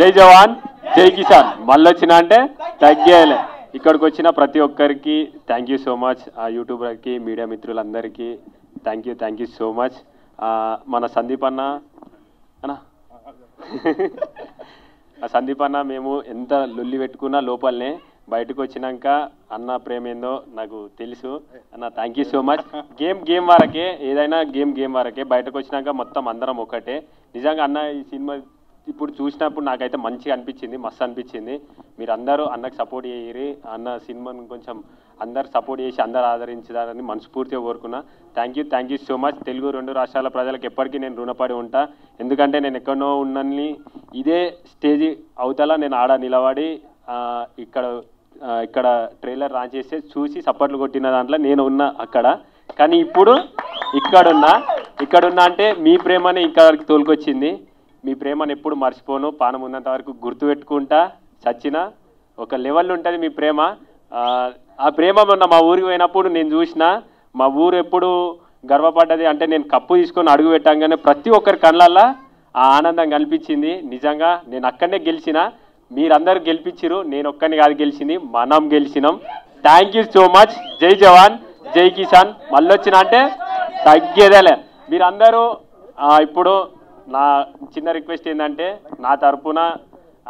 జై జవాన్ జై కిసాన్ మళ్ళొచ్చినా అంటే తగ్గేయాలి. ఇక్కడికి వచ్చిన ప్రతి ఒక్కరికి థ్యాంక్ యూ సో మచ్. ఆ యూట్యూబర్కి మీడియా మిత్రులందరికీ థ్యాంక్ యూ సో మచ్. మన సందీప్ అన్న సందీప్ అన్న మేము ఎంత లొల్లి పెట్టుకున్నా లోపలనే బయటకు వచ్చినాక అన్న ప్రేమ ఏందో నాకు తెలుసు అన్న. Thank you so much. Game వరకే, ఏదైనా గేమ్ వరకే. బయటకు వచ్చినాక మొత్తం అందరం ఒకటే. నిజంగా అన్న ఈ సినిమా ఇప్పుడు చూసినప్పుడు నాకైతే మంచిగా అనిపించింది, మస్తు అనిపించింది. మీరు అందరూ అన్నకు సపోర్ట్ చేయరి. అన్న సినిమాను కొంచెం అందరు సపోర్ట్ చేసి అందరు ఆదరించాలని మనస్ఫూర్తిగా కోరుకున్నా. Thank you so much. Telugu 2 రాష్ట్రాల ప్రజలకు ఎప్పటికీ నేను రుణపడి ఉంటా. ఎందుకంటే నేను ఎక్కడో ఉన్నని ఇదే స్టేజ్ అవతల నేను ఆడ నిలబడి ఇక్కడ ట్రైలర్ లాంచ్ చేస్తే చూసి సపోర్ట్లు కొట్టిన దాంట్లో నేను ఉన్నా అక్కడ. కానీ ఇప్పుడు ఇక్కడున్నా అంటే మీ ప్రేమని ఇక్కడికి తోలుకొచ్చింది. మీ ప్రేమను ఎప్పుడు మర్చిపోను. పానం ఉన్నంత వరకు గుర్తుపెట్టుకుంటా. చచ్చిన ఒక లెవెల్ ఉంటుంది మీ ప్రేమ. ఆ ప్రేమ మొన్న మా ఊరికి పోయినప్పుడు నేను చూసిన. మా ఊరు ఎప్పుడు గర్వపడ్డది అంటే నేను కప్పు తీసుకొని అడుగు పెట్టంగానే ప్రతి ఒక్కరి కళ్ళల్లో ఆ ఆనందం కనిపించింది. నిజంగా నేను అక్కడనే గెలిచిన. మీరందరూ గెలిపించారు, నేను ఒక్కరిని కాదు గెలిచింది, మనం గెలిచినాం. Thank you so much. జై జవాన్ జై కిసాన్ మళ్ళొచ్చిన అంటే తగ్గేదేలే. మీరందరూ ఇప్పుడు నా చిన్న రిక్వెస్ట్ ఏంటంటే నా తరపున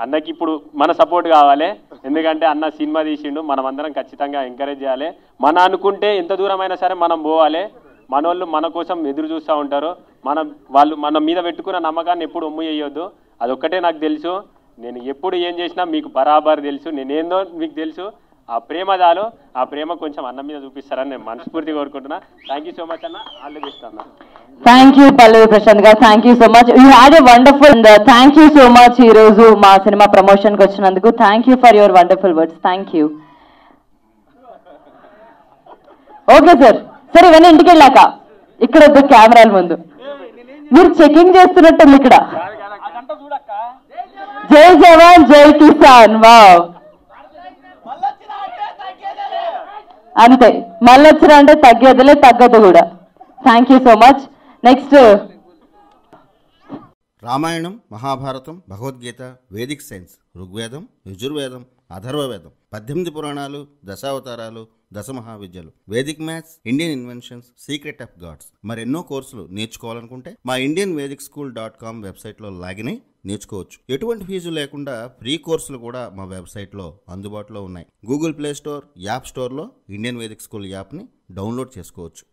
అన్నకి ఇప్పుడు మన సపోర్ట్ కావాలి. ఎందుకంటే అన్న సినిమా తీసిండు, మనం అందరం ఖచ్చితంగా ఎంకరేజ్ చేయాలి. మన అనుకుంటే ఎంత దూరమైనా సరే మనం పోవాలి. మనోళ్ళు మన కోసం ఎదురు చూస్తూ ఉంటారు. వాళ్ళు మన మీద పెట్టుకున్న నమ్మకాన్ని ఎప్పుడు ఒమ్ము చేయొద్దు. అదొక్కటే నాకు తెలుసు. నేను ఎప్పుడు ఏం చేసినా మీకు బరాబర్ తెలుసు. నేనేందో మీకు తెలుసు. ఆ ప్రేమ చాలు. ఆ ప్రేమ కొంచెం అన్న మీద చూపిస్తారని నేను మనస్ఫూర్తిగా కోరుకుంటున్నా. థ్యాంక్ యూ సో మచ్ అన్న. ఆల్ ది బెస్ట్ అన్న. థ్యాంక్ యూ పల్లవి ప్రశాంత్ గారు. Thank you so much. You had a wonderful. Thank you so much ఈ రోజు మా సినిమా ప్రమోషన్కి వచ్చినందుకు. Thank you for your wonderful words. Thank you. Okay sir ఇవన్నీ ఇంటికి వెళ్ళాక ఇక్కడ వద్దు, కెమెరాల ముందు మీరు చెకింగ్ చేస్తున్నట్టుంది ఇక్కడ. జై జవాన్ జై కిసాన్. వావ్, అంతే. మళ్ళొచ్చినా అంటే తగ్గేదిలే, తగ్గదు కూడా. Thank you so much. Next Ramayanam, Mahabharatam, Bhagavadgita, Vedic science, Rigvedam, Yajurvedam, Atharvavedam, 18 పురాణాలు, దశావతారాలు, దశమహావిద్యలు, Vedic maths, Indian inventions, secret of gods, మరెన్నో కోర్సులు నేర్చుకోవాలనుకుంటే మా indianvedicSchool.com వెబ్సైట్లో లాగిన్ అయి నేర్చుకోవచ్చు. ఎటువంటి ఫీజు లేకుండా ఫ్రీ కోర్సులు కూడా మా వెబ్సైట్లో అందుబాటులో ఉన్నాయి. గూగుల్ ప్లే స్టోర్, యాప్ స్టోర్లో ఇండియన్ వేదిక్ స్కూల్ యాప్ని డౌన్లోడ్ చేసుకోవచ్చు.